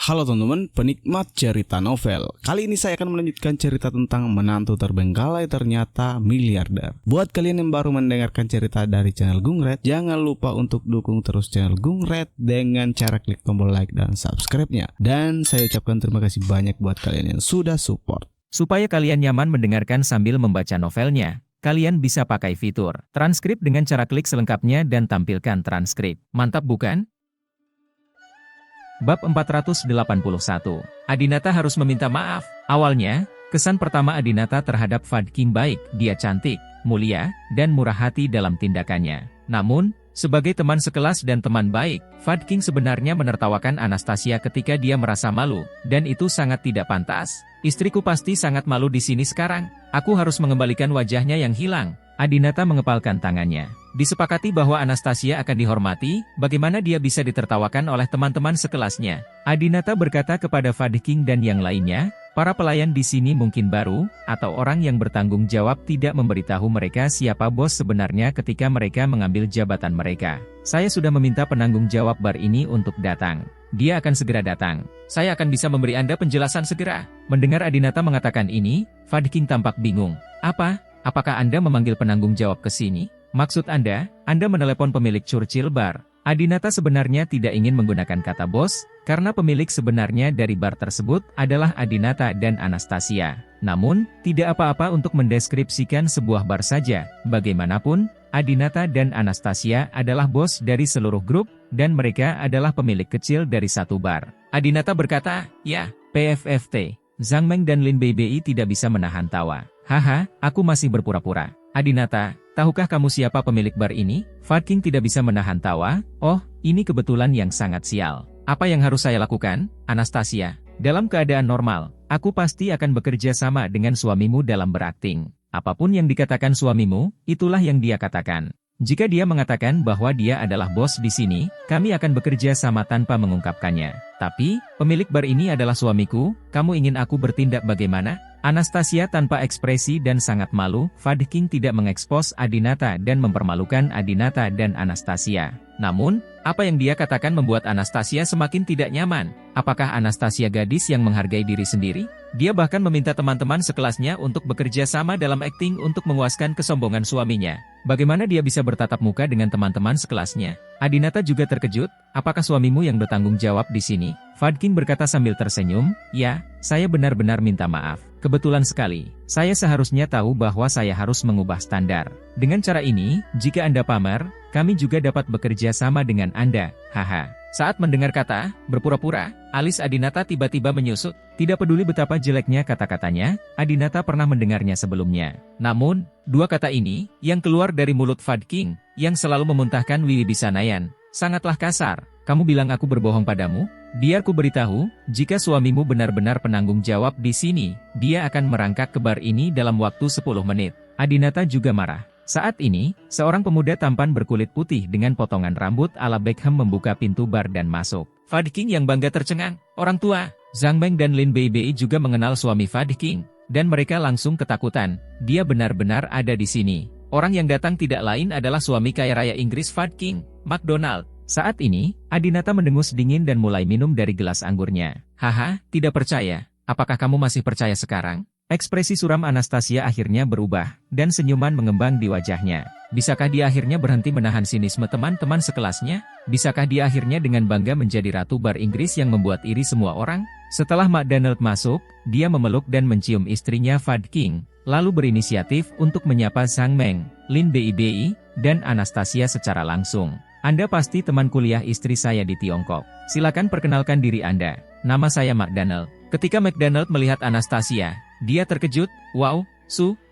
Halo teman-teman, penikmat cerita novel. Kali ini saya akan melanjutkan cerita tentang menantu terbengkalai ternyata miliarder. Buat kalian yang baru mendengarkan cerita dari channel Gungred, jangan lupa untuk dukung terus channel Gungred dengan cara klik tombol like dan subscribe-nya. Dan saya ucapkan terima kasih banyak buat kalian yang sudah support. Supaya kalian nyaman mendengarkan sambil membaca novelnya, kalian bisa pakai fitur transkrip dengan cara klik selengkapnya dan tampilkan transkrip. Mantap bukan? Bab 481. Adinata harus meminta maaf. Awalnya, kesan pertama Adinata terhadap Fadking baik. Dia cantik, mulia, dan murah hati dalam tindakannya. Namun, sebagai teman sekelas dan teman baik, Fadking sebenarnya menertawakan Anastasia ketika dia merasa malu, dan itu sangat tidak pantas. Istriku pasti sangat malu di sini sekarang. Aku harus mengembalikan wajahnya yang hilang. Adinata mengepalkan tangannya. Disepakati bahwa Anastasia akan dihormati, bagaimana dia bisa ditertawakan oleh teman-teman sekelasnya. Adinata berkata kepada Fadking dan yang lainnya, para pelayan di sini mungkin baru, atau orang yang bertanggung jawab tidak memberitahu mereka siapa bos sebenarnya ketika mereka mengambil jabatan mereka. Saya sudah meminta penanggung jawab bar ini untuk datang. Dia akan segera datang. Saya akan bisa memberi Anda penjelasan segera. Mendengar Adinata mengatakan ini, Fadking tampak bingung. Apakah Anda memanggil penanggung jawab ke sini? Maksud Anda menelepon pemilik Churchill Bar. Adinata sebenarnya tidak ingin menggunakan kata bos, karena pemilik sebenarnya dari bar tersebut adalah Adinata dan Anastasia. Namun, tidak apa-apa untuk mendeskripsikan sebuah bar saja. Bagaimanapun, Adinata dan Anastasia adalah bos dari seluruh grup, dan mereka adalah pemilik kecil dari satu bar. Adinata berkata, ya, PFFT. Zhang Meng dan Lin Beibei tidak bisa menahan tawa. Haha, aku masih berpura-pura. Adinata, tahukah kamu siapa pemilik bar ini? Fadking tidak bisa menahan tawa. Oh, ini kebetulan yang sangat sial. Apa yang harus saya lakukan? Anastasia, dalam keadaan normal, aku pasti akan bekerja sama dengan suamimu dalam berakting. Apapun yang dikatakan suamimu, itulah yang dia katakan. Jika dia mengatakan bahwa dia adalah bos di sini, kami akan bekerja sama tanpa mengungkapkannya. Tapi, pemilik bar ini adalah suamiku, kamu ingin aku bertindak bagaimana? Anastasia tanpa ekspresi dan sangat malu, Fadking tidak mengekspos Adinata dan mempermalukan Adinata dan Anastasia. Namun, apa yang dia katakan membuat Anastasia semakin tidak nyaman. Apakah Anastasia gadis yang menghargai diri sendiri? Dia bahkan meminta teman-teman sekelasnya untuk bekerja sama dalam akting untuk memuaskan kesombongan suaminya. Bagaimana dia bisa bertatap muka dengan teman-teman sekelasnya? Adinata juga terkejut, apakah suamimu yang bertanggung jawab di sini? Fadking berkata sambil tersenyum, ya, saya benar-benar minta maaf. Kebetulan sekali, saya seharusnya tahu bahwa saya harus mengubah standar. Dengan cara ini, jika Anda pamer, kami juga dapat bekerja sama dengan Anda, haha. Saat mendengar kata, berpura-pura, alis Adinata tiba-tiba menyusut. Tidak peduli betapa jeleknya kata-katanya, Adinata pernah mendengarnya sebelumnya. Namun, dua kata ini, yang keluar dari mulut Fadking, yang selalu memuntahkan Wibisanayan, sangatlah kasar. Kamu bilang aku berbohong padamu? Biar ku beritahu, jika suamimu benar-benar penanggung jawab di sini, dia akan merangkak ke bar ini dalam waktu 10 menit. Adinata juga marah. Saat ini, seorang pemuda tampan berkulit putih dengan potongan rambut ala Beckham membuka pintu bar dan masuk. Fadking yang bangga tercengang. Orang tua, Zhang Meng dan Lin Beibei juga mengenal suami Fadking, dan mereka langsung ketakutan. Dia benar-benar ada di sini. Orang yang datang tidak lain adalah suami kaya raya Inggris Fadking, McDonald. Saat ini, Adinata mendengus dingin dan mulai minum dari gelas anggurnya. Haha, tidak percaya. Apakah kamu masih percaya sekarang? Ekspresi suram Anastasia akhirnya berubah, dan senyuman mengembang di wajahnya. Bisakah dia akhirnya berhenti menahan sinisme teman-teman sekelasnya? Bisakah dia akhirnya dengan bangga menjadi ratu bar Inggris yang membuat iri semua orang? Setelah McDonald masuk, dia memeluk dan mencium istrinya Fadking, lalu berinisiatif untuk menyapa Zhang Meng, Lin Beibei, dan Anastasia secara langsung. Anda pasti teman kuliah istri saya di Tiongkok. Silakan perkenalkan diri Anda. Nama saya McDonald. Ketika McDonald melihat Anastasia, dia terkejut. Wow,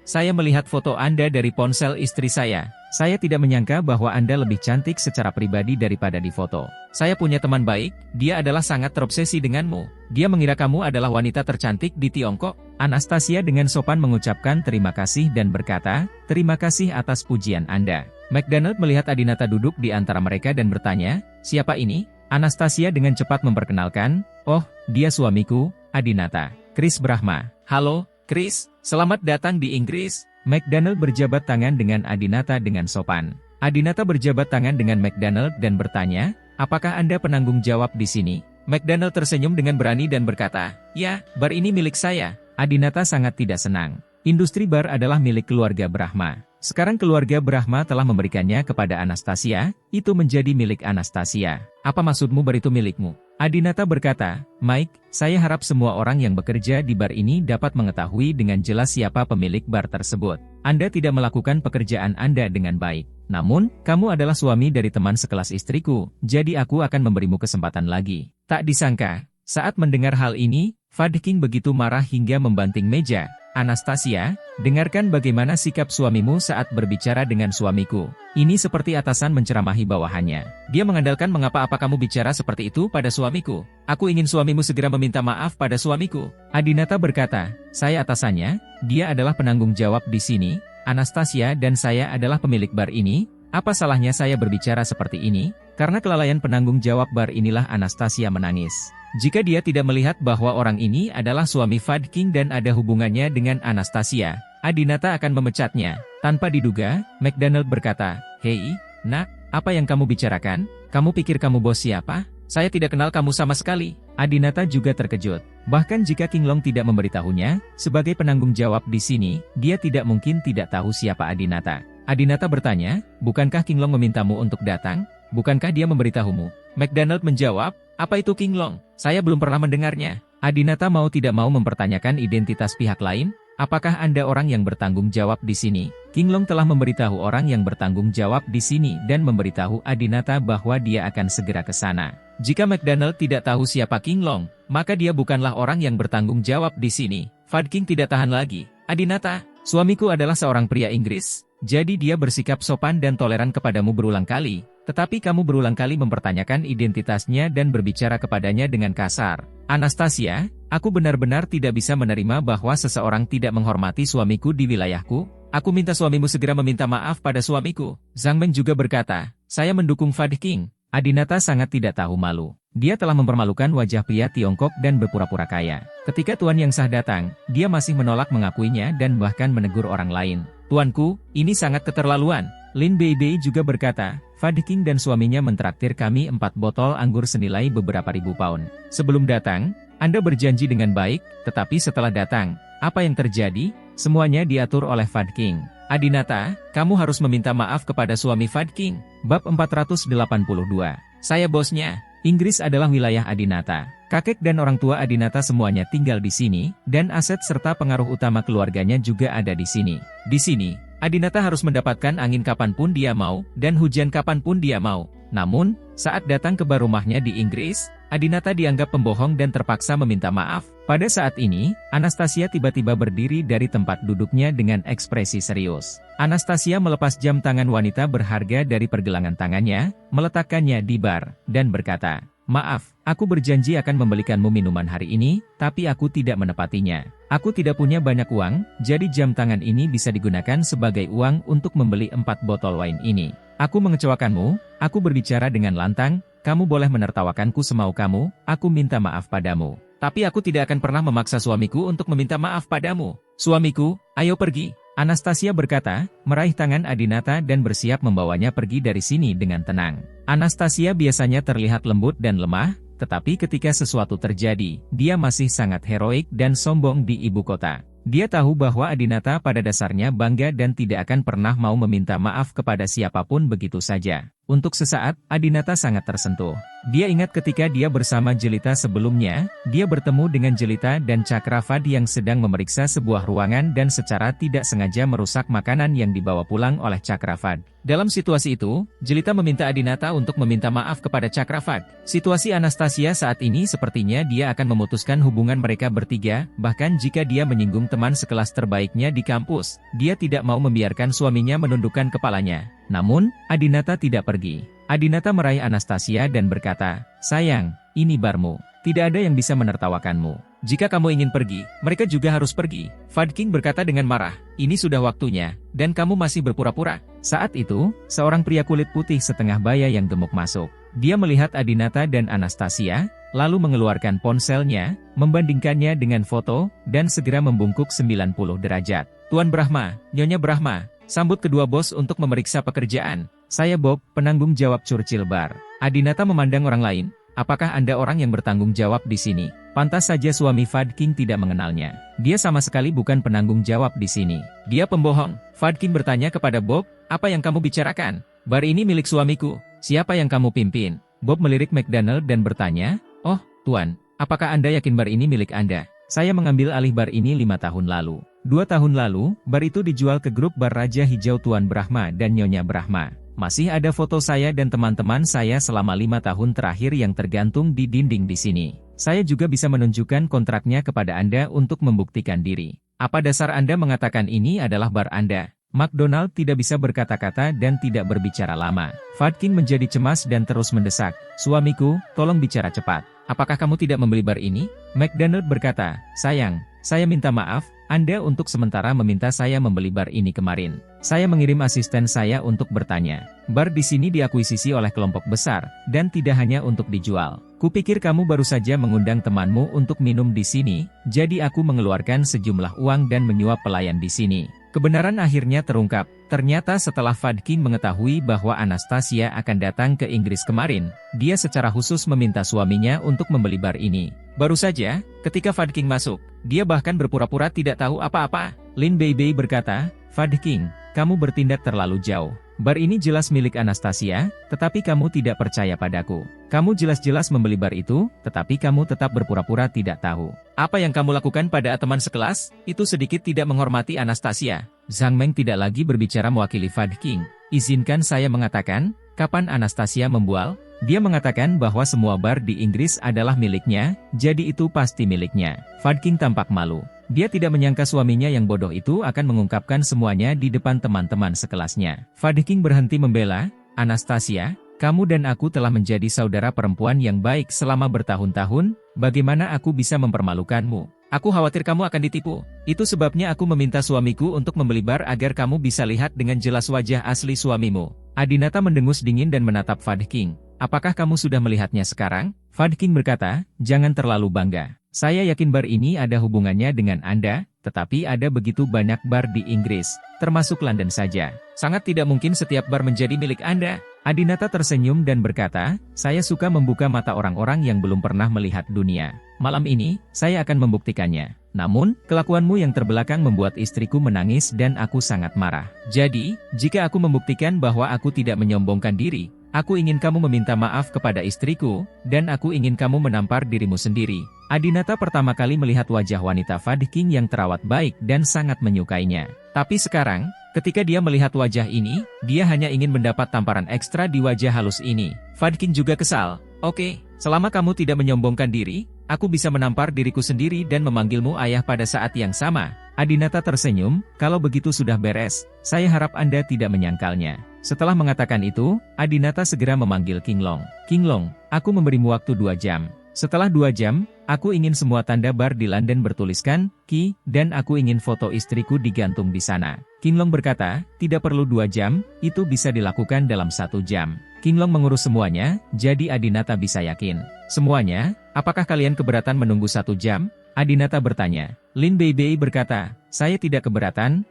saya melihat foto Anda dari ponsel istri saya. Saya tidak menyangka bahwa Anda lebih cantik secara pribadi daripada di foto. Saya punya teman baik, dia adalah sangat terobsesi denganmu. Dia mengira kamu adalah wanita tercantik di Tiongkok. Anastasia dengan sopan mengucapkan terima kasih dan berkata, terima kasih atas pujian Anda. McDonald melihat Adinata duduk di antara mereka dan bertanya, siapa ini? Anastasia dengan cepat memperkenalkan, oh, dia suamiku, Adinata. Chris Brahma. Halo, Chris, selamat datang di Inggris. McDonald berjabat tangan dengan Adinata dengan sopan. Adinata berjabat tangan dengan McDonald dan bertanya, apakah Anda penanggung jawab di sini? McDonald tersenyum dengan berani dan berkata, "Ya, bar ini milik saya." Adinata sangat tidak senang. Industri bar adalah milik keluarga Brahma. Sekarang keluarga Brahma telah memberikannya kepada Anastasia, itu menjadi milik Anastasia. Apa maksudmu bar itu milikmu? Adinata berkata, "Mike, saya harap semua orang yang bekerja di bar ini dapat mengetahui dengan jelas siapa pemilik bar tersebut. Anda tidak melakukan pekerjaan Anda dengan baik. Namun, kamu adalah suami dari teman sekelas istriku, jadi aku akan memberimu kesempatan lagi." Tak disangka, saat mendengar hal ini, Fadking begitu marah hingga membanting meja. "Anastasia, dengarkan bagaimana sikap suamimu saat berbicara dengan suamiku. Ini seperti atasan menceramahi bawahannya. Dia mengandalkan mengapa kamu bicara seperti itu pada suamiku. Aku ingin suamimu segera meminta maaf pada suamiku." Adinata berkata, "Saya atasannya, dia adalah penanggung jawab di sini. Anastasia dan saya adalah pemilik bar ini. Apa salahnya saya berbicara seperti ini?" Karena kelalaian penanggung jawab bar inilah Anastasia menangis. Jika dia tidak melihat bahwa orang ini adalah suami Fadking dan ada hubungannya dengan Anastasia, Adinata akan memecatnya. Tanpa diduga, McDonald berkata, "Hei, nak, apa yang kamu bicarakan? Kamu pikir kamu bos siapa? Saya tidak kenal kamu sama sekali." Adinata juga terkejut. Bahkan jika King Long tidak memberitahunya, sebagai penanggung jawab di sini, dia tidak mungkin tidak tahu siapa Adinata. Adinata bertanya, "Bukankah King Long memintamu untuk datang? Bukankah dia memberitahumu?" McDonald menjawab, "Apa itu King Long? Saya belum pernah mendengarnya." Adinata mau tidak mau mempertanyakan identitas pihak lain. "Apakah Anda orang yang bertanggung jawab di sini?" King Long telah memberitahu orang yang bertanggung jawab di sini dan memberitahu Adinata bahwa dia akan segera ke sana. Jika McDonald tidak tahu siapa King Long, maka dia bukanlah orang yang bertanggung jawab di sini. Fadking tidak tahan lagi. "Adinata, suamiku adalah seorang pria Inggris. Jadi dia bersikap sopan dan toleran kepadamu berulang kali. Tetapi kamu berulang kali mempertanyakan identitasnya dan berbicara kepadanya dengan kasar. Anastasia, aku benar-benar tidak bisa menerima bahwa seseorang tidak menghormati suamiku di wilayahku. Aku minta suamimu segera meminta maaf pada suamiku." Zhang Meng juga berkata, "Saya mendukung Fadking." Adinata sangat tidak tahu malu. Dia telah mempermalukan wajah pria Tiongkok dan berpura-pura kaya. Ketika Tuan Yang Sah datang, dia masih menolak mengakuinya dan bahkan menegur orang lain. "Tuanku, ini sangat keterlaluan." Lin Beibei juga berkata, "Fadking dan suaminya mentraktir kami 4 botol anggur senilai beberapa ribu pound. Sebelum datang, Anda berjanji dengan baik, tetapi setelah datang, apa yang terjadi? Semuanya diatur oleh Fadking." Adinata, kamu harus meminta maaf kepada suami Fadking. Bab 482. Saya bosnya. Inggris adalah wilayah Adinata. Kakek dan orang tua Adinata semuanya tinggal di sini, dan aset serta pengaruh utama keluarganya juga ada di sini. Di sini, Adinata harus mendapatkan angin kapanpun dia mau, dan hujan kapanpun dia mau. Namun, saat datang ke bar rumahnya di Inggris, Adinata dianggap pembohong dan terpaksa meminta maaf. Pada saat ini, Anastasia tiba-tiba berdiri dari tempat duduknya dengan ekspresi serius. Anastasia melepas jam tangan wanita berharga dari pergelangan tangannya, meletakkannya di bar, dan berkata, "Maaf, aku berjanji akan membelikanmu minuman hari ini, tapi aku tidak menepatinya. Aku tidak punya banyak uang, jadi jam tangan ini bisa digunakan sebagai uang untuk membeli 4 botol wine ini. Aku mengecewakanmu, aku berbicara dengan lantang, kamu boleh menertawakanku semau kamu, aku minta maaf padamu. Tapi aku tidak akan pernah memaksa suamiku untuk meminta maaf padamu. Suamiku, ayo pergi." Anastasia berkata, meraih tangan Adinata dan bersiap membawanya pergi dari sini dengan tenang. Anastasia biasanya terlihat lembut dan lemah, tetapi ketika sesuatu terjadi, dia masih sangat heroik dan sombong di ibu kota. Dia tahu bahwa Adinata pada dasarnya bangga dan tidak akan pernah mau meminta maaf kepada siapapun begitu saja. Untuk sesaat, Adinata sangat tersentuh. Dia ingat ketika dia bersama Jelita sebelumnya, dia bertemu dengan Jelita dan Cakravad yang sedang memeriksa sebuah ruangan dan secara tidak sengaja merusak makanan yang dibawa pulang oleh Cakravad. Dalam situasi itu, Jelita meminta Adinata untuk meminta maaf kepada Cakravad. Situasi Anastasia saat ini sepertinya dia akan memutuskan hubungan mereka bertiga, bahkan jika dia menyinggung teman sekelas terbaiknya di kampus, dia tidak mau membiarkan suaminya menundukkan kepalanya. Namun, Adinata tidak pergi. Adinata meraih Anastasia dan berkata, "Sayang, ini barmu. Tidak ada yang bisa menertawakanmu. Jika kamu ingin pergi, mereka juga harus pergi." Fadking berkata dengan marah, "Ini sudah waktunya, dan kamu masih berpura-pura." Saat itu, seorang pria kulit putih setengah baya yang gemuk masuk. Dia melihat Adinata dan Anastasia, lalu mengeluarkan ponselnya, membandingkannya dengan foto, dan segera membungkuk 90 derajat. "Tuan Brahma, Nyonya Brahma, sambut kedua bos untuk memeriksa pekerjaan. Saya Bob, penanggung jawab Churchill Bar." Adinata memandang orang lain. Apakah Anda orang yang bertanggung jawab di sini? Pantas saja suami Fadking tidak mengenalnya. Dia sama sekali bukan penanggung jawab di sini. Dia pembohong. Fadking bertanya kepada Bob, apa yang kamu bicarakan? Bar ini milik suamiku. Siapa yang kamu pimpin? Bob melirik McDonald dan bertanya, oh, Tuan, apakah Anda yakin bar ini milik Anda? Saya mengambil alih bar ini 5 tahun lalu. 2 tahun lalu, bar itu dijual ke grup bar Raja Hijau Tuan Brahma dan Nyonya Brahma. Masih ada foto saya dan teman-teman saya selama 5 tahun terakhir yang tergantung di dinding di sini. Saya juga bisa menunjukkan kontraknya kepada Anda untuk membuktikan diri. Apa dasar Anda mengatakan ini adalah bar Anda? McDonald tidak bisa berkata-kata dan tidak berbicara lama. Fadking menjadi cemas dan terus mendesak, suamiku, tolong bicara cepat. Apakah kamu tidak membeli bar ini? McDonald berkata, sayang, saya minta maaf, Anda untuk sementara meminta saya membeli bar ini kemarin. Saya mengirim asisten saya untuk bertanya. Bar di sini diakuisisi oleh kelompok besar, dan tidak hanya untuk dijual. Kupikir kamu baru saja mengundang temanmu untuk minum di sini, jadi aku mengeluarkan sejumlah uang dan menyuap pelayan di sini. Kebenaran akhirnya terungkap. Ternyata setelah Fadking mengetahui bahwa Anastasia akan datang ke Inggris kemarin, dia secara khusus meminta suaminya untuk membeli bar ini. Baru saja, ketika Fadking masuk, dia bahkan berpura-pura tidak tahu apa-apa. Lin Beibei berkata, Fadking, kamu bertindak terlalu jauh. Bar ini jelas milik Anastasia, tetapi kamu tidak percaya padaku. Kamu jelas-jelas membeli bar itu, tetapi kamu tetap berpura-pura tidak tahu. Apa yang kamu lakukan pada teman sekelas, itu sedikit tidak menghormati Anastasia. Zhang Meng tidak lagi berbicara mewakili Fadking. Izinkan saya mengatakan, kapan Anastasia membual? Dia mengatakan bahwa semua bar di Inggris adalah miliknya, jadi itu pasti miliknya. Fadking tampak malu. Dia tidak menyangka suaminya yang bodoh itu akan mengungkapkan semuanya di depan teman-teman sekelasnya. Fadking berhenti membela, Anastasia, kamu dan aku telah menjadi saudara perempuan yang baik selama bertahun-tahun, bagaimana aku bisa mempermalukanmu? Aku khawatir kamu akan ditipu. Itu sebabnya aku meminta suamiku untuk membeli bar agar kamu bisa lihat dengan jelas wajah asli suamimu. Adinata mendengus dingin dan menatap Fadking. Apakah kamu sudah melihatnya sekarang? Fadking berkata, jangan terlalu bangga. Saya yakin bar ini ada hubungannya dengan Anda, tetapi ada begitu banyak bar di Inggris, termasuk London saja. Sangat tidak mungkin setiap bar menjadi milik Anda. Adinata tersenyum dan berkata, saya suka membuka mata orang-orang yang belum pernah melihat dunia. Malam ini, saya akan membuktikannya. Namun, kelakuanmu yang terbelakang membuat istriku menangis dan aku sangat marah. Jadi, jika aku membuktikan bahwa aku tidak menyombongkan diri, aku ingin kamu meminta maaf kepada istriku, dan aku ingin kamu menampar dirimu sendiri. Adinata pertama kali melihat wajah wanita Fadking yang terawat baik dan sangat menyukainya. Tapi sekarang, ketika dia melihat wajah ini, dia hanya ingin mendapat tamparan ekstra di wajah halus ini. Fadking juga kesal. Oke, selama kamu tidak menyombongkan diri, aku bisa menampar diriku sendiri dan memanggilmu ayah pada saat yang sama. Adinata tersenyum, kalau begitu sudah beres, saya harap Anda tidak menyangkalnya. Setelah mengatakan itu, Adinata segera memanggil King Long. King Long, aku memberimu waktu 2 jam. Setelah 2 jam, aku ingin semua tanda bar di London bertuliskan, Ki, dan aku ingin foto istriku digantung di sana. King Long berkata, tidak perlu 2 jam, itu bisa dilakukan dalam 1 jam. King Long mengurus semuanya, jadi Adinata bisa yakin. Semuanya, apakah kalian keberatan menunggu 1 jam? Adinata bertanya. Lin Beibei berkata, saya tidak keberatan,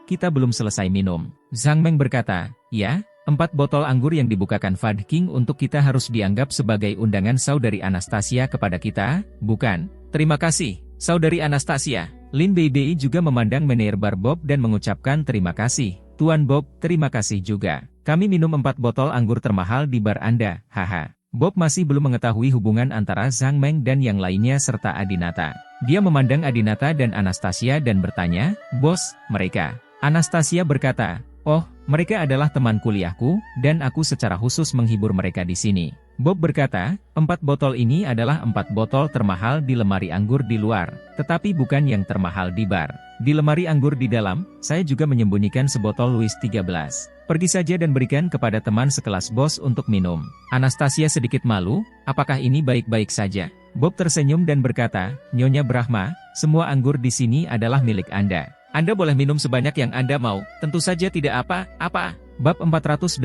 kita belum selesai minum. Zhang Meng berkata, ya, 4 botol anggur yang dibukakan Fadking untuk kita harus dianggap sebagai undangan saudari Anastasia kepada kita, bukan? Terima kasih, saudari Anastasia. Lin Beibei juga memandang Meneer Bar Bob dan mengucapkan terima kasih. Tuan Bob, terima kasih juga. Kami minum 4 botol anggur termahal di bar Anda, haha. Bob masih belum mengetahui hubungan antara Zhang Meng dan yang lainnya serta Adinata. Dia memandang Adinata dan Anastasia dan bertanya, bos, mereka. Anastasia berkata, oh, mereka adalah teman kuliahku, dan aku secara khusus menghibur mereka di sini. Bob berkata, 4 botol ini adalah 4 botol termahal di lemari anggur di luar, tetapi bukan yang termahal di bar. Di lemari anggur di dalam, saya juga menyembunyikan sebotol Louis XIII. Pergi saja dan berikan kepada teman sekelas bos untuk minum. Anastasia sedikit malu, apakah ini baik-baik saja? Bob tersenyum dan berkata, Nyonya Brahma, semua anggur di sini adalah milik Anda. Anda boleh minum sebanyak yang Anda mau, tentu saja tidak apa-apa. Bab 483.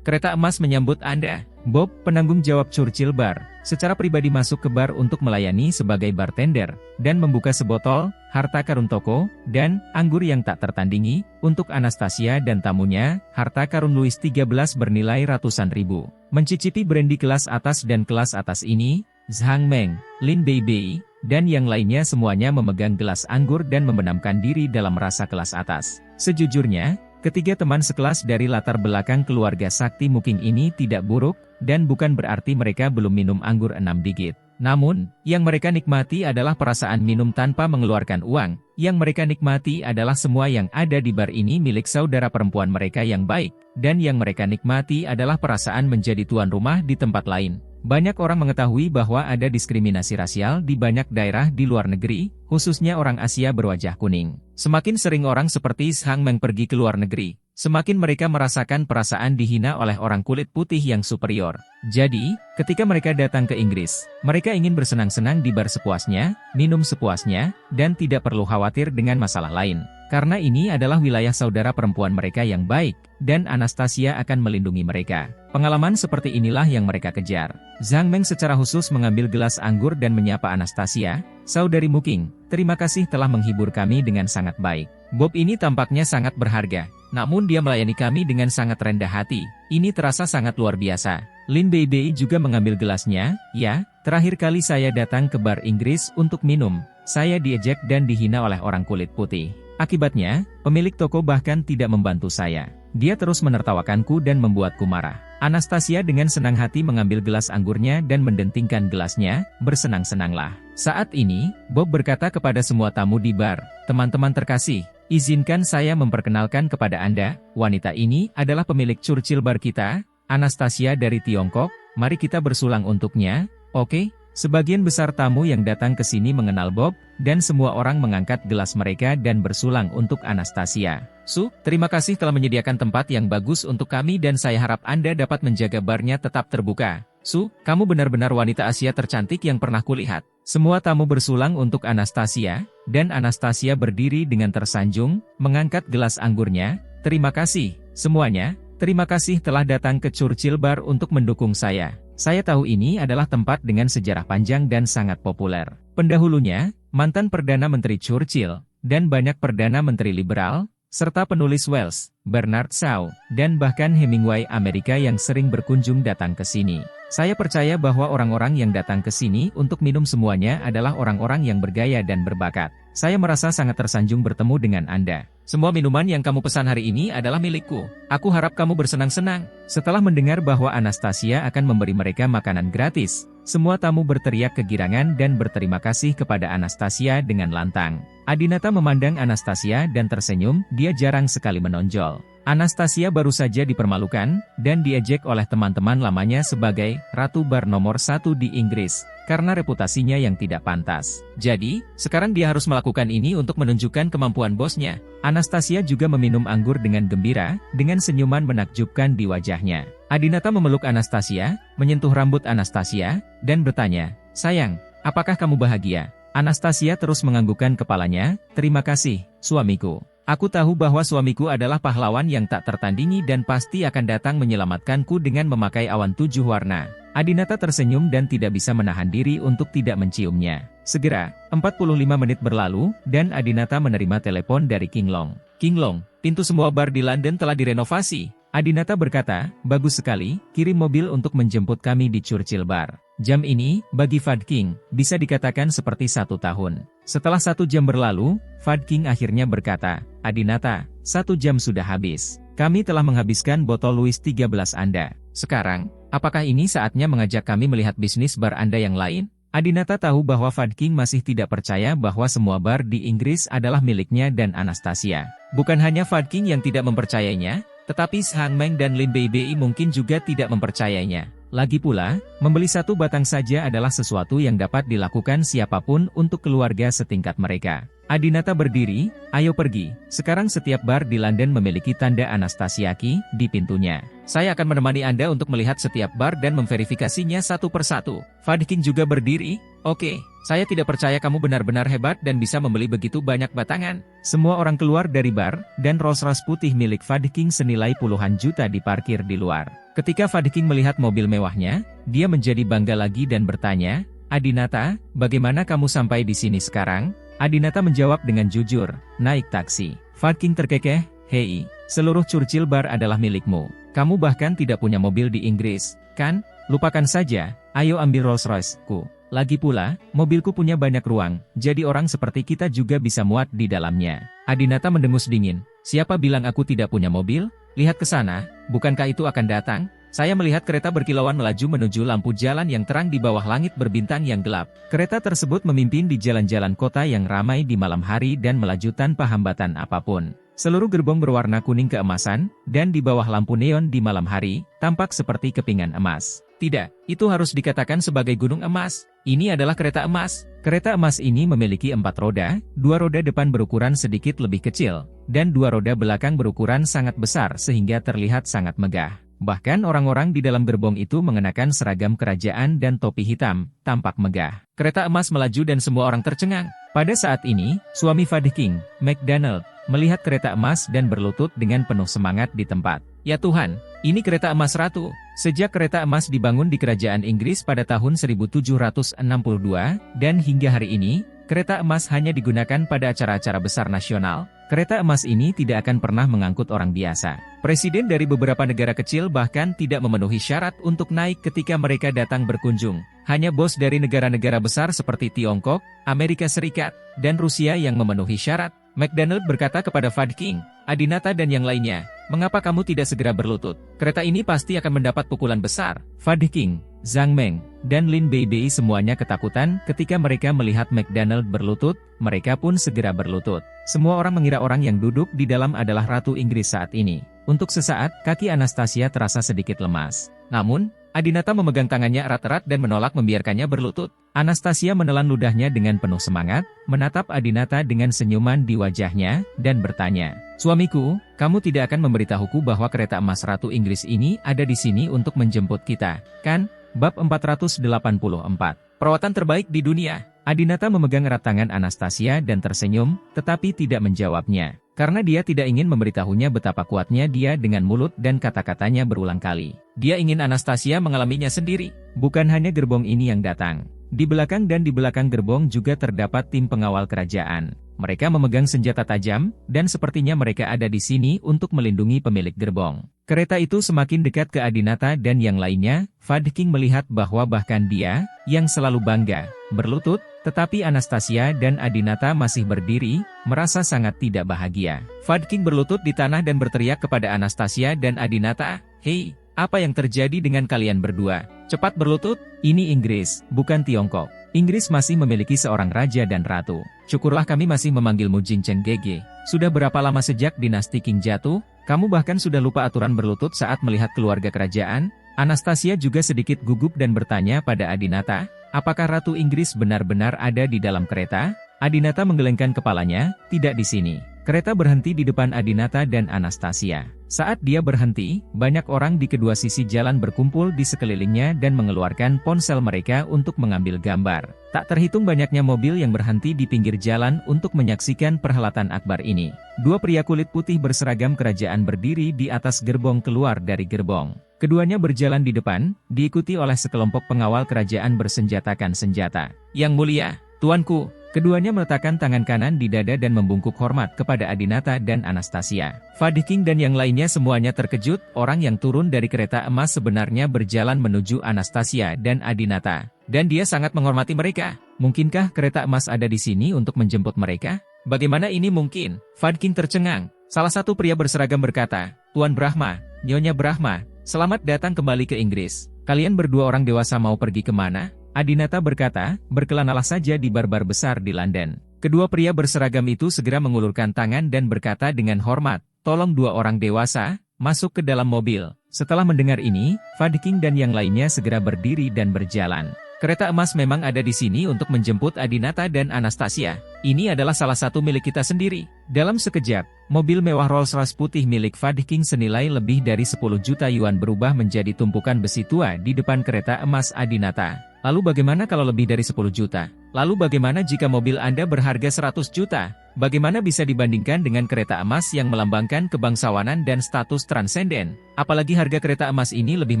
Kereta emas menyambut Anda. Bob, penanggung jawab Churchill Bar, secara pribadi masuk ke bar untuk melayani sebagai bartender, dan membuka sebotol, harta karun toko, dan anggur yang tak tertandingi, untuk Anastasia dan tamunya, harta karun Louis XIII bernilai ratusan ribu. Mencicipi brandy kelas atas dan kelas atas ini, Zhang Meng, Lin Beibei, dan yang lainnya semuanya memegang gelas anggur dan membenamkan diri dalam rasa kelas atas. Sejujurnya, ketiga teman sekelas dari latar belakang keluarga sakti Muking ini tidak buruk, dan bukan berarti mereka belum minum anggur 6 digit. Namun, yang mereka nikmati adalah perasaan minum tanpa mengeluarkan uang. Yang mereka nikmati adalah semua yang ada di bar ini milik saudara perempuan mereka yang baik, dan yang mereka nikmati adalah perasaan menjadi tuan rumah di tempat lain. Banyak orang mengetahui bahwa ada diskriminasi rasial di banyak daerah di luar negeri, khususnya orang Asia berwajah kuning. Semakin sering orang seperti Zhang Meng pergi ke luar negeri, semakin mereka merasakan perasaan dihina oleh orang kulit putih yang superior. Jadi, ketika mereka datang ke Inggris, mereka ingin bersenang-senang di bar sepuasnya, minum sepuasnya, dan tidak perlu khawatir dengan masalah lain. Karena ini adalah wilayah saudara perempuan mereka yang baik, dan Anastasia akan melindungi mereka. Pengalaman seperti inilah yang mereka kejar. Zhang Meng secara khusus mengambil gelas anggur dan menyapa Anastasia, "Saudari Muking, terima kasih telah menghibur kami dengan sangat baik." Bob ini tampaknya sangat berharga, namun dia melayani kami dengan sangat rendah hati. Ini terasa sangat luar biasa. Lin Beibei juga mengambil gelasnya. "Ya, terakhir kali saya datang ke bar Inggris untuk minum, saya diejek dan dihina oleh orang kulit putih. Akibatnya, pemilik toko bahkan tidak membantu saya. Dia terus menertawakanku dan membuatku marah." Anastasia dengan senang hati mengambil gelas anggurnya dan mendentingkan gelasnya, "Bersenang-senanglah." Saat ini, Bob berkata kepada semua tamu di bar, "Teman-teman terkasih, izinkan saya memperkenalkan kepada Anda, wanita ini adalah pemilik Churchill Bar kita, Anastasia dari Tiongkok, mari kita bersulang untuknya, oke?" Sebagian besar tamu yang datang ke sini mengenal Bob, dan semua orang mengangkat gelas mereka dan bersulang untuk Anastasia. "Su, terima kasih telah menyediakan tempat yang bagus untuk kami dan saya harap Anda dapat menjaga barnya tetap terbuka. Su, kamu benar-benar wanita Asia tercantik yang pernah kulihat." Semua tamu bersulang untuk Anastasia, dan Anastasia berdiri dengan tersanjung, mengangkat gelas anggurnya. "Terima kasih, semuanya, terima kasih telah datang ke Churchill Bar untuk mendukung saya. Saya tahu ini adalah tempat dengan sejarah panjang dan sangat populer. Pendahulunya, mantan Perdana Menteri Churchill, dan banyak Perdana Menteri liberal, serta penulis Wells, Bernard Shaw, dan bahkan Hemingway Amerika yang sering berkunjung datang ke sini. Saya percaya bahwa orang-orang yang datang ke sini untuk minum semuanya adalah orang-orang yang bergaya dan berbakat. Saya merasa sangat tersanjung bertemu dengan Anda. Semua minuman yang kamu pesan hari ini adalah milikku. Aku harap kamu bersenang-senang." Setelah mendengar bahwa Anastasia akan memberi mereka makanan gratis, semua tamu berteriak kegirangan dan berterima kasih kepada Anastasia dengan lantang. Adinata memandang Anastasia dan tersenyum, dia jarang sekali menonjol. Anastasia baru saja dipermalukan, dan diejek oleh teman-teman lamanya sebagai Ratu Bar nomor 1 di Inggris, karena reputasinya yang tidak pantas. Jadi, sekarang dia harus melakukan ini untuk menunjukkan kemampuan bosnya. Anastasia juga meminum anggur dengan gembira, dengan senyuman menakjubkan di wajahnya. Adinata memeluk Anastasia, menyentuh rambut Anastasia, dan bertanya, "Sayang, apakah kamu bahagia?" Anastasia terus menganggukkan kepalanya, "Terima kasih, suamiku. Aku tahu bahwa suamiku adalah pahlawan yang tak tertandingi dan pasti akan datang menyelamatkanku dengan memakai awan 7 warna." Adinata tersenyum dan tidak bisa menahan diri untuk tidak menciumnya. Segera, 45 menit berlalu, dan Adinata menerima telepon dari King Long. "King Long, pintu semua bar di London telah direnovasi." Adinata berkata, "Bagus sekali, kirim mobil untuk menjemput kami di Churchill Bar." Jam ini, bagi Fad King, bisa dikatakan seperti 1 tahun. Setelah 1 jam berlalu, Fad King akhirnya berkata, "Adinata, 1 jam sudah habis. Kami telah menghabiskan botol Louis XIII Anda. Sekarang, apakah ini saatnya mengajak kami melihat bisnis bar Anda yang lain?" Adinata tahu bahwa Fad King masih tidak percaya bahwa semua bar di Inggris adalah miliknya dan Anastasia. Bukan hanya Fad King yang tidak mempercayainya, tetapi Zhang Meng dan Lin Beibei mungkin juga tidak mempercayainya. Lagi pula, membeli 1 batang saja adalah sesuatu yang dapat dilakukan siapapun untuk keluarga setingkat mereka. Adinata berdiri, "Ayo pergi. Sekarang setiap bar di London memiliki tanda Anastasiaki di pintunya. Saya akan menemani Anda untuk melihat setiap bar dan memverifikasinya satu persatu." Fad King juga berdiri, "Oke, Saya tidak percaya kamu benar-benar hebat dan bisa membeli begitu banyak batangan. Semua orang keluar dari bar, dan Rolls-Royce putih milik Fadking senilai puluhan juta diparkir di luar. Ketika Fadking melihat mobil mewahnya, dia menjadi bangga lagi dan bertanya, "Adinata, bagaimana kamu sampai di sini sekarang?" Adinata menjawab dengan jujur, "Naik taksi." Fadking terkekeh, "Hei, seluruh Churchill Bar adalah milikmu. Kamu bahkan tidak punya mobil di Inggris, kan? Lupakan saja, ayo ambil Rolls-Royce-ku. Lagi pula, mobilku punya banyak ruang, jadi orang seperti kita juga bisa muat di dalamnya." Adinata mendengus dingin, "Siapa bilang aku tidak punya mobil? Lihat ke sana, bukankah itu akan datang?" Saya melihat kereta berkilauan melaju menuju lampu jalan yang terang di bawah langit berbintang yang gelap. Kereta tersebut memimpin di jalan-jalan kota yang ramai di malam hari dan melaju tanpa hambatan apapun. Seluruh gerbong berwarna kuning keemasan, dan di bawah lampu neon di malam hari, tampak seperti kepingan emas. Tidak, itu harus dikatakan sebagai gunung emas. Ini adalah kereta emas. Kereta emas ini memiliki 4 roda, 2 roda depan berukuran sedikit lebih kecil, dan 2 roda belakang berukuran sangat besar sehingga terlihat sangat megah. Bahkan orang-orang di dalam gerbong itu mengenakan seragam kerajaan dan topi hitam, tampak megah. Kereta emas melaju dan semua orang tercengang. Pada saat ini, suami Fadking, MacDonald, melihat kereta emas dan berlutut dengan penuh semangat di tempat. "Ya Tuhan, ini kereta emas ratu." Sejak kereta emas dibangun di kerajaan Inggris pada tahun 1762, dan hingga hari ini, kereta emas hanya digunakan pada acara-acara besar nasional. Kereta emas ini tidak akan pernah mengangkut orang biasa. Presiden dari beberapa negara kecil bahkan tidak memenuhi syarat untuk naik ketika mereka datang berkunjung. Hanya bos dari negara-negara besar seperti Tiongkok, Amerika Serikat, dan Rusia yang memenuhi syarat. MacDonald berkata kepada Fadking, "Adinata dan yang lainnya, mengapa kamu tidak segera berlutut? Kereta ini pasti akan mendapat pukulan besar." Fadking, Zhang Meng, dan Lin Beibei semuanya ketakutan ketika mereka melihat MacDonald berlutut, mereka pun segera berlutut. Semua orang mengira orang yang duduk di dalam adalah Ratu Inggris saat ini. Untuk sesaat, kaki Anastasia terasa sedikit lemas. Namun, Adinata memegang tangannya erat-erat dan menolak membiarkannya berlutut. Anastasia menelan ludahnya dengan penuh semangat, menatap Adinata dengan senyuman di wajahnya, dan bertanya, "Suamiku, kamu tidak akan memberitahuku bahwa kereta emas Ratu Inggris ini ada di sini untuk menjemput kita, kan?" Bab 484. Perawatan terbaik di dunia. Adinata memegang erat tangan Anastasia dan tersenyum, tetapi tidak menjawabnya. Karena dia tidak ingin memberitahunya betapa kuatnya dia dengan mulut dan kata-katanya berulang kali. Dia ingin Anastasia mengalaminya sendiri. Bukan hanya gerbong ini yang datang. Di belakang dan di belakang gerbong juga terdapat tim pengawal kerajaan. Mereka memegang senjata tajam, dan sepertinya mereka ada di sini untuk melindungi pemilik gerbong. Kereta itu semakin dekat ke Adinata dan yang lainnya. Fadking melihat bahwa bahkan dia, yang selalu bangga, berlutut, tetapi Anastasia dan Adinata masih berdiri, merasa sangat tidak bahagia. Fadking berlutut di tanah dan berteriak kepada Anastasia dan Adinata, "Hei, apa yang terjadi dengan kalian berdua? Cepat berlutut, ini Inggris, bukan Tiongkok. Inggris masih memiliki seorang raja dan ratu. Syukurlah kami masih memanggilmu Jincheng Gege. Sudah berapa lama sejak dinasti Qing jatuh? Kamu bahkan sudah lupa aturan berlutut saat melihat keluarga kerajaan?" Anastasia juga sedikit gugup dan bertanya pada Adinata, "Apakah Ratu Inggris benar-benar ada di dalam kereta?" Adinata menggelengkan kepalanya, "Tidak di sini." Kereta berhenti di depan Adinata dan Anastasia. Saat dia berhenti, banyak orang di kedua sisi jalan berkumpul di sekelilingnya dan mengeluarkan ponsel mereka untuk mengambil gambar. Tak terhitung banyaknya mobil yang berhenti di pinggir jalan untuk menyaksikan perhelatan akbar ini. 2 pria kulit putih berseragam kerajaan berdiri di atas gerbong keluar dari gerbong. Keduanya berjalan di depan, diikuti oleh sekelompok pengawal kerajaan bersenjatakan senjata. "Yang mulia, tuanku." Keduanya meletakkan tangan kanan di dada dan membungkuk hormat kepada Adinata dan Anastasia. Fadking dan yang lainnya semuanya terkejut, orang yang turun dari kereta emas sebenarnya berjalan menuju Anastasia dan Adinata. Dan dia sangat menghormati mereka. Mungkinkah kereta emas ada di sini untuk menjemput mereka? Bagaimana ini mungkin? Fadking tercengang. Salah satu pria berseragam berkata, "Tuan Brahma, Nyonya Brahma, selamat datang kembali ke Inggris. Kalian berdua orang dewasa mau pergi kemana?" Adinata berkata, "Berkelanalah saja di bar-bar besar di London." Kedua pria berseragam itu segera mengulurkan tangan dan berkata dengan hormat, "Tolong 2 orang dewasa, masuk ke dalam mobil." Setelah mendengar ini, Fadking dan yang lainnya segera berdiri dan berjalan. kereta emas memang ada di sini untuk menjemput Adinata dan Anastasia. Ini adalah salah satu milik kita sendiri. Dalam sekejap, mobil mewah Rolls-Royce putih milik Fadking senilai lebih dari 10 juta yuan berubah menjadi tumpukan besi tua di depan kereta emas Adinata. Lalu bagaimana kalau lebih dari 10 juta? Lalu bagaimana jika mobil Anda berharga 100 juta? Bagaimana bisa dibandingkan dengan kereta emas yang melambangkan kebangsawanan dan status transenden? Apalagi harga kereta emas ini lebih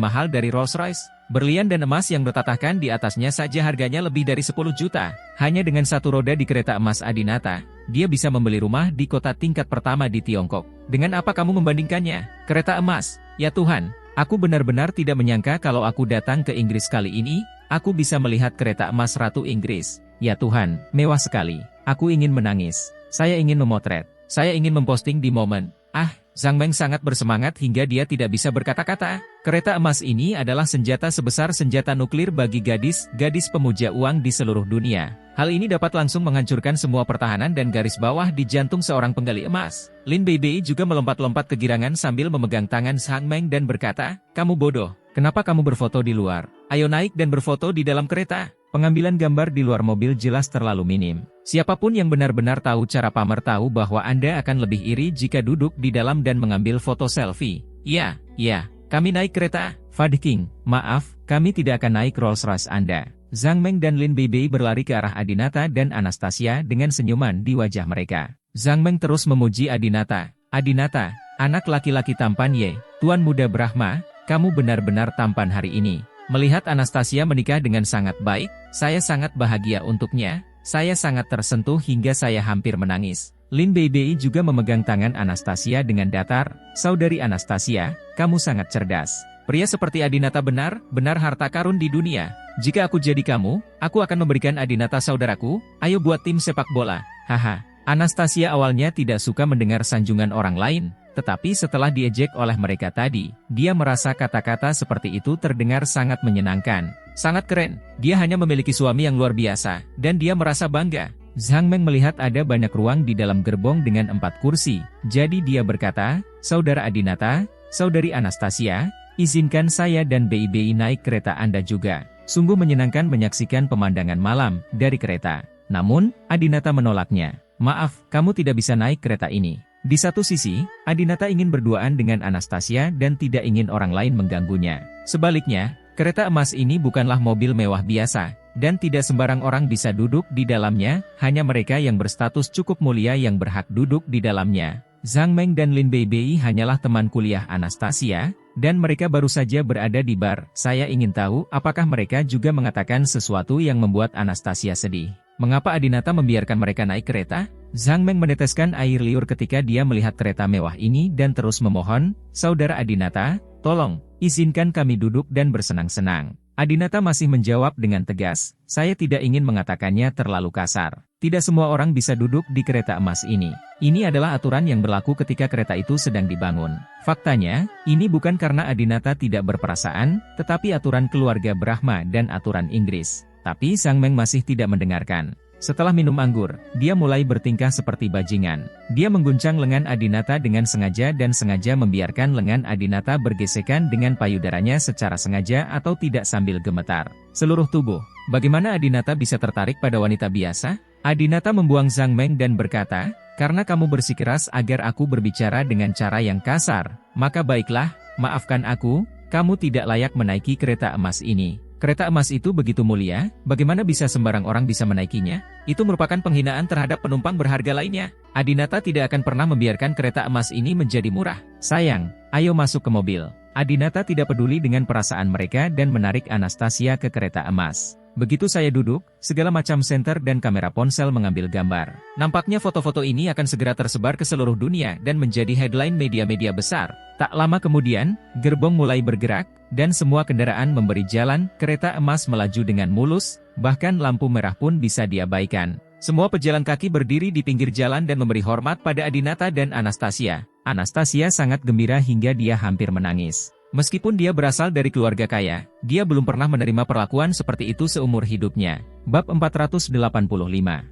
mahal dari Rolls-Royce. Berlian dan emas yang bertatahkan di atasnya saja harganya lebih dari 10 juta. Hanya dengan satu roda di kereta emas Adinata, dia bisa membeli rumah di kota tingkat pertama di Tiongkok. Dengan apa kamu membandingkannya? Kereta emas. Ya Tuhan, aku benar-benar tidak menyangka kalau aku datang ke Inggris kali ini, aku bisa melihat kereta emas Ratu Inggris. Ya Tuhan, mewah sekali. Aku ingin menangis. Saya ingin memotret. Saya ingin memposting di momen. Zhang Meng sangat bersemangat hingga dia tidak bisa berkata-kata. Kereta emas ini adalah senjata sebesar senjata nuklir bagi gadis pemuja uang di seluruh dunia. Hal ini dapat langsung menghancurkan semua pertahanan dan garis bawah di jantung seorang penggali emas. Lin Beibei juga melompat-lompat kegirangan sambil memegang tangan Zhang Meng dan berkata, "Kamu bodoh. Kenapa kamu berfoto di luar? Ayo naik dan berfoto di dalam kereta." Pengambilan gambar di luar mobil jelas terlalu minim. Siapapun yang benar-benar tahu cara pamer tahu bahwa Anda akan lebih iri jika duduk di dalam dan mengambil foto selfie. Ya, kami naik kereta. Fadking, maaf, kami tidak akan naik Rolls-Royce Anda. Zhang Meng dan Lin Beibei berlari ke arah Adinata dan Anastasia dengan senyuman di wajah mereka. Zhang Meng terus memuji Adinata. Adinata, anak laki-laki tampan Ye, Tuan Muda Brahma, kamu benar-benar tampan hari ini. Melihat Anastasia menikah dengan sangat baik, saya sangat bahagia untuknya. Saya sangat tersentuh hingga saya hampir menangis. Lin Beibei juga memegang tangan Anastasia dengan datar. Saudari Anastasia, kamu sangat cerdas. Pria seperti Adinata benar harta karun di dunia. Jika aku jadi kamu, aku akan memberikan Adinata saudaraku. Ayo buat tim sepak bola. Haha. Anastasia awalnya tidak suka mendengar sanjungan orang lain. Tetapi setelah diejek oleh mereka tadi, dia merasa kata-kata seperti itu terdengar sangat menyenangkan. Sangat keren, dia hanya memiliki suami yang luar biasa, dan dia merasa bangga. Zhang Meng melihat ada banyak ruang di dalam gerbong dengan 4 kursi. Jadi dia berkata, "Saudara Adinata, Saudari Anastasia, izinkan saya dan Beibei naik kereta Anda juga." Sungguh menyenangkan menyaksikan pemandangan malam dari kereta. Namun, Adinata menolaknya. "Maaf, kamu tidak bisa naik kereta ini." Di satu sisi, Adinata ingin berduaan dengan Anastasia dan tidak ingin orang lain mengganggunya. Sebaliknya, kereta emas ini bukanlah mobil mewah biasa, dan tidak sembarang orang bisa duduk di dalamnya, hanya mereka yang berstatus cukup mulia yang berhak duduk di dalamnya. Zhang Meng dan Lin Beibei hanyalah teman kuliah Anastasia, dan mereka baru saja berada di bar. Saya ingin tahu apakah mereka juga mengatakan sesuatu yang membuat Anastasia sedih. Mengapa Adinata membiarkan mereka naik kereta? Zhang Meng meneteskan air liur ketika dia melihat kereta mewah ini dan terus memohon, "Saudara Adinata, tolong, izinkan kami duduk dan bersenang-senang." Adinata masih menjawab dengan tegas, "Saya tidak ingin mengatakannya terlalu kasar. Tidak semua orang bisa duduk di kereta emas ini. Ini adalah aturan yang berlaku ketika kereta itu sedang dibangun." Faktanya, ini bukan karena Adinata tidak berperasaan, tetapi aturan keluarga Brahma dan aturan Inggris. Tapi Zhang Meng masih tidak mendengarkan. Setelah minum anggur, dia mulai bertingkah seperti bajingan. Dia mengguncang lengan Adinata dengan sengaja dan sengaja membiarkan lengan Adinata bergesekan dengan payudaranya secara sengaja atau tidak sambil gemetar. Seluruh tubuh. Bagaimana Adinata bisa tertarik pada wanita biasa? Adinata membuang Zhang Meng dan berkata, "Karena kamu bersikeras agar aku berbicara dengan cara yang kasar, maka baiklah, maafkan aku, kamu tidak layak menaiki kereta emas ini." Kereta emas itu begitu mulia, bagaimana bisa sembarang orang bisa menaikinya? Itu merupakan penghinaan terhadap penumpang berharga lainnya. Adinata tidak akan pernah membiarkan kereta emas ini menjadi murah. "Sayang, ayo masuk ke mobil." Adinata tidak peduli dengan perasaan mereka dan menarik Anastasia ke kereta emas. Begitu saya duduk, segala macam senter dan kamera ponsel mengambil gambar. Nampaknya foto-foto ini akan segera tersebar ke seluruh dunia dan menjadi headline media-media besar. Tak lama kemudian, gerbong mulai bergerak, dan semua kendaraan memberi jalan. Kereta emas melaju dengan mulus, bahkan lampu merah pun bisa diabaikan. Semua pejalan kaki berdiri di pinggir jalan dan memberi hormat pada Adinata dan Anastasia. Anastasia sangat gembira hingga dia hampir menangis. Meskipun dia berasal dari keluarga kaya, dia belum pernah menerima perlakuan seperti itu seumur hidupnya. Bab 485.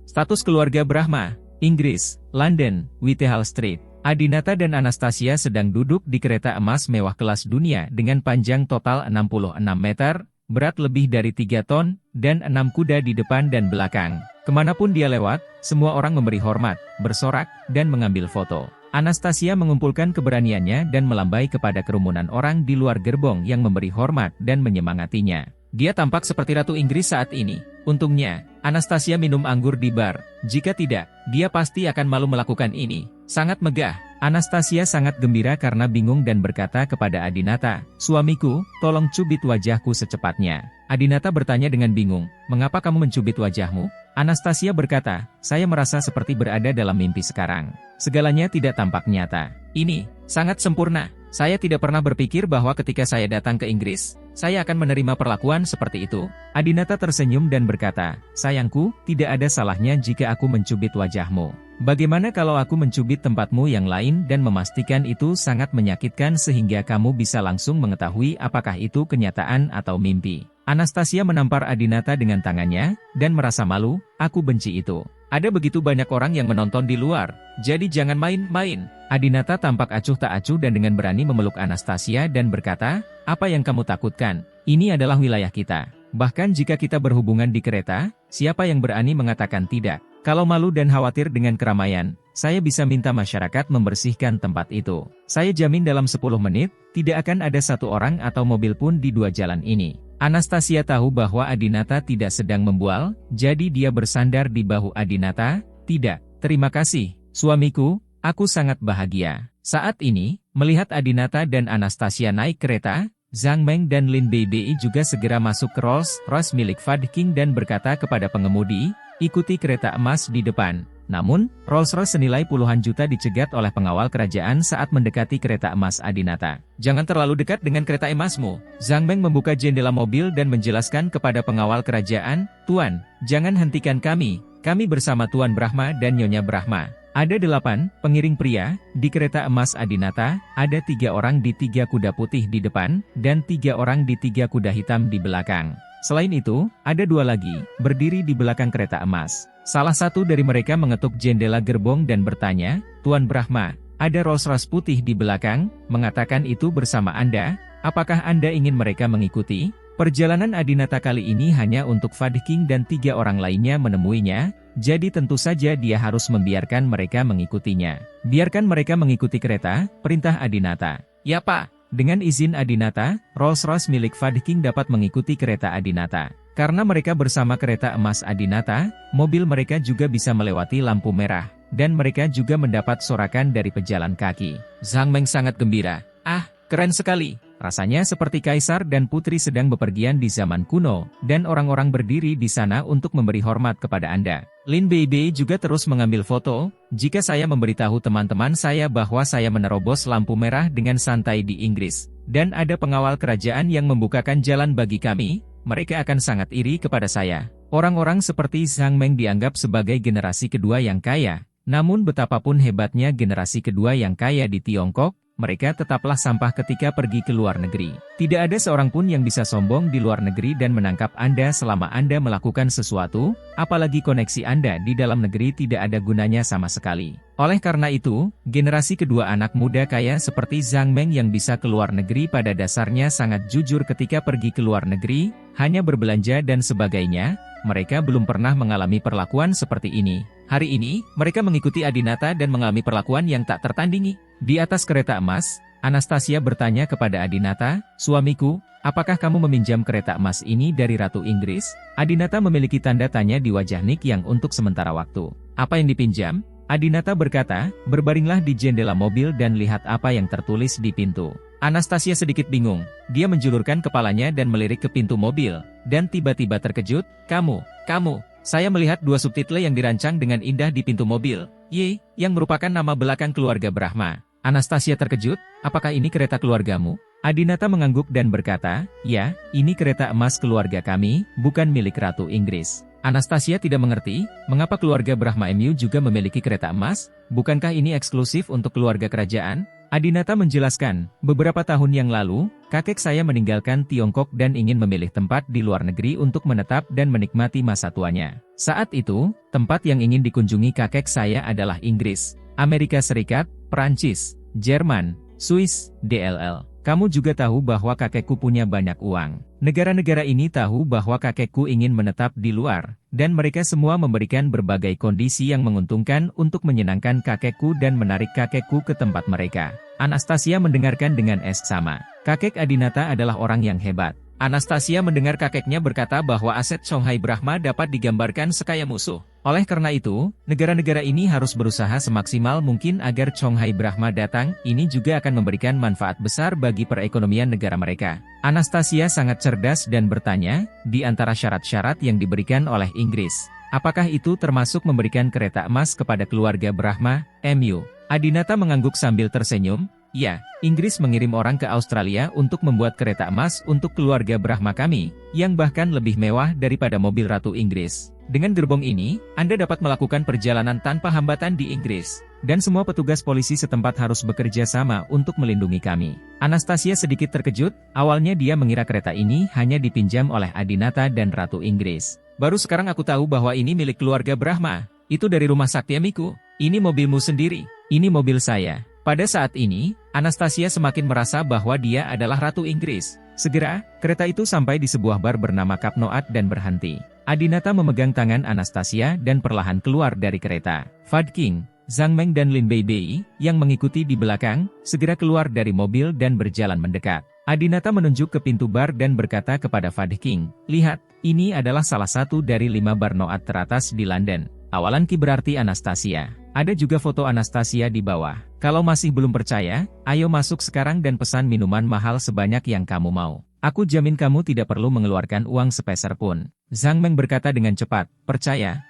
Status keluarga Brahma, Inggris, London, Whitehall Street. Adinata dan Anastasia sedang duduk di kereta emas mewah kelas dunia dengan panjang total 66 meter, berat lebih dari 3 ton, dan 6 kuda di depan dan belakang. Kemanapun dia lewat, semua orang memberi hormat, bersorak, dan mengambil foto. Anastasia mengumpulkan keberaniannya dan melambai kepada kerumunan orang di luar gerbong yang memberi hormat dan menyemangatinya. Dia tampak seperti Ratu Inggris saat ini. Untungnya, Anastasia minum anggur di bar. Jika tidak, dia pasti akan malu melakukan ini. Sangat megah. Anastasia sangat gembira karena bingung dan berkata kepada Adinata, "Suamiku, tolong cubit wajahku secepatnya." Adinata bertanya dengan bingung, "Mengapa kamu mencubit wajahmu?" Anastasia berkata, "Saya merasa seperti berada dalam mimpi sekarang. Segalanya tidak tampak nyata. Ini sangat sempurna. Saya tidak pernah berpikir bahwa ketika saya datang ke Inggris, saya akan menerima perlakuan seperti itu." Adinata tersenyum dan berkata, "Sayangku, tidak ada salahnya jika aku mencubit wajahmu. Bagaimana kalau aku mencubit tempatmu yang lain dan memastikan itu sangat menyakitkan sehingga kamu bisa langsung mengetahui apakah itu kenyataan atau mimpi?" Anastasia menampar Adinata dengan tangannya, dan merasa malu, "Aku benci itu. Ada begitu banyak orang yang menonton di luar, jadi jangan main-main." Adinata tampak acuh tak acuh dan dengan berani memeluk Anastasia dan berkata, "Apa yang kamu takutkan? Ini adalah wilayah kita. Bahkan jika kita berhubungan di kereta, siapa yang berani mengatakan tidak? Kalau malu dan khawatir dengan keramaian, saya bisa minta masyarakat membersihkan tempat itu. Saya jamin dalam 10 menit, tidak akan ada satu orang atau mobil pun di 2 jalan ini." Anastasia tahu bahwa Adinata tidak sedang membual, jadi dia bersandar di bahu Adinata. "Tidak, terima kasih, suamiku, aku sangat bahagia." Saat ini, melihat Adinata dan Anastasia naik kereta, Zhang Meng dan Lin Beibei juga segera masuk ke Rolls-Royce milik Fad King dan berkata kepada pengemudi, "Ikuti kereta emas di depan." Namun, Rolls-Royce senilai puluhan juta dicegat oleh pengawal kerajaan saat mendekati kereta emas Adinata. "Jangan terlalu dekat dengan kereta emasmu." Zhang Meng membuka jendela mobil dan menjelaskan kepada pengawal kerajaan, "Tuan, jangan hentikan kami bersama Tuan Brahma dan Nyonya Brahma." Ada 8 pengiring pria di kereta emas Adinata, ada 3 orang di 3 kuda putih di depan, dan 3 orang di 3 kuda hitam di belakang. Selain itu, ada 2 lagi, berdiri di belakang kereta emas. Salah satu dari mereka mengetuk jendela gerbong dan bertanya, "Tuan Brahma, ada Rolls-Royce putih di belakang, mengatakan itu bersama Anda, apakah Anda ingin mereka mengikuti?" Perjalanan Adinata kali ini hanya untuk Fad King dan 3 orang lainnya menemuinya, jadi tentu saja dia harus membiarkan mereka mengikutinya. "Biarkan mereka mengikuti kereta," perintah Adinata. "Ya Pak." Dengan izin Adinata, Rolls-Royce milik Fad King dapat mengikuti kereta Adinata. Karena mereka bersama kereta emas Adinata, mobil mereka juga bisa melewati lampu merah, dan mereka juga mendapat sorakan dari pejalan kaki. Zhang Meng sangat gembira. "Ah, keren sekali. Rasanya seperti kaisar dan putri sedang bepergian di zaman kuno, dan orang-orang berdiri di sana untuk memberi hormat kepada Anda." Lin Beibei juga terus mengambil foto. "Jika saya memberitahu teman-teman saya bahwa saya menerobos lampu merah dengan santai di Inggris, dan ada pengawal kerajaan yang membukakan jalan bagi kami, mereka akan sangat iri kepada saya." Orang-orang seperti Zhang Meng dianggap sebagai generasi kedua yang kaya, namun betapapun hebatnya generasi kedua yang kaya di Tiongkok, mereka tetaplah sampah ketika pergi ke luar negeri. Tidak ada seorang pun yang bisa sombong di luar negeri dan menangkap Anda selama Anda melakukan sesuatu, apalagi koneksi Anda di dalam negeri tidak ada gunanya sama sekali. Oleh karena itu, generasi kedua anak muda kaya seperti Zhang Meng yang bisa ke luar negeri pada dasarnya sangat jujur ketika pergi ke luar negeri, hanya berbelanja dan sebagainya, mereka belum pernah mengalami perlakuan seperti ini. Hari ini, mereka mengikuti Adinata dan mengalami perlakuan yang tak tertandingi. Di atas kereta emas, Anastasia bertanya kepada Adinata, "Suamiku, apakah kamu meminjam kereta emas ini dari Ratu Inggris?" Adinata memiliki tanda tanya di wajah Nick yang untuk sementara waktu. "Apa yang dipinjam?" Adinata berkata, "Berbaringlah di jendela mobil dan lihat apa yang tertulis di pintu." Anastasia sedikit bingung. Dia menjulurkan kepalanya dan melirik ke pintu mobil, dan tiba-tiba terkejut, Kamu, saya melihat 2 subtitle yang dirancang dengan indah di pintu mobil, Y, yang merupakan nama belakang keluarga Brahma." Anastasia terkejut, "Apakah ini kereta keluargamu?" Adinata mengangguk dan berkata, "Ya, ini kereta emas keluarga kami, bukan milik Ratu Inggris." Anastasia tidak mengerti, mengapa keluarga Brahma MU juga memiliki kereta emas, bukankah ini eksklusif untuk keluarga kerajaan? Adinata menjelaskan, "Beberapa tahun yang lalu, kakek saya meninggalkan Tiongkok dan ingin memilih tempat di luar negeri untuk menetap dan menikmati masa tuanya. Saat itu, tempat yang ingin dikunjungi kakek saya adalah Inggris, Amerika Serikat, Prancis, Jerman, Swiss, DLL. Kamu juga tahu bahwa kakekku punya banyak uang. Negara-negara ini tahu bahwa kakekku ingin menetap di luar, dan mereka semua memberikan berbagai kondisi yang menguntungkan untuk menyenangkan kakekku dan menarik kakekku ke tempat mereka. Anastasia mendengarkan dengan sama. Kakek Adinata adalah orang yang hebat. Anastasia mendengar kakeknya berkata bahwa aset Songhai Brahma dapat digambarkan sekaya musuh. Oleh karena itu, negara-negara ini harus berusaha semaksimal mungkin agar Songhai Brahma datang. Ini juga akan memberikan manfaat besar bagi perekonomian negara mereka. Anastasia sangat cerdas dan bertanya, di antara syarat-syarat yang diberikan oleh Inggris, apakah itu termasuk memberikan kereta emas kepada keluarga Brahma, MU? Adinata mengangguk sambil tersenyum. Ya, Inggris mengirim orang ke Australia untuk membuat kereta emas untuk keluarga Brahma kami, yang bahkan lebih mewah daripada mobil Ratu Inggris. Dengan gerbong ini, Anda dapat melakukan perjalanan tanpa hambatan di Inggris, dan semua petugas polisi setempat harus bekerja sama untuk melindungi kami. Anastasia sedikit terkejut, awalnya dia mengira kereta ini hanya dipinjam oleh Adinata dan Ratu Inggris. Baru sekarang aku tahu bahwa ini milik keluarga Brahma. Itu dari rumah Satyamiku. Ini mobilmu sendiri. Ini mobil saya. Pada saat ini, Anastasia semakin merasa bahwa dia adalah Ratu Inggris. Segera, kereta itu sampai di sebuah bar bernama Kapnoat dan berhenti. Adinata memegang tangan Anastasia dan perlahan keluar dari kereta. Fad King, Zhang Meng dan Lin Beibei, yang mengikuti di belakang, segera keluar dari mobil dan berjalan mendekat. Adinata menunjuk ke pintu bar dan berkata kepada Fad King, "Lihat, ini adalah salah satu dari 5 bar Noat teratas di London." Awalan Ki berarti Anastasia. Ada juga foto Anastasia di bawah. Kalau masih belum percaya, ayo masuk sekarang dan pesan minuman mahal sebanyak yang kamu mau. Aku jamin kamu tidak perlu mengeluarkan uang sepeser pun. Zhang Meng berkata dengan cepat, percaya,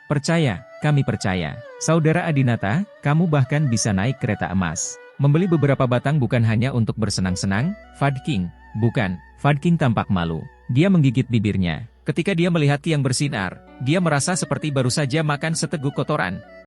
kami percaya. Saudara Adinata, kamu bahkan bisa naik kereta emas. Membeli beberapa batang bukan hanya untuk bersenang-senang, Fad King. Bukan, Fad King tampak malu. Dia menggigit bibirnya. Ketika dia melihat Ki yang bersinar, dia merasa seperti baru saja makan seteguk kotoran.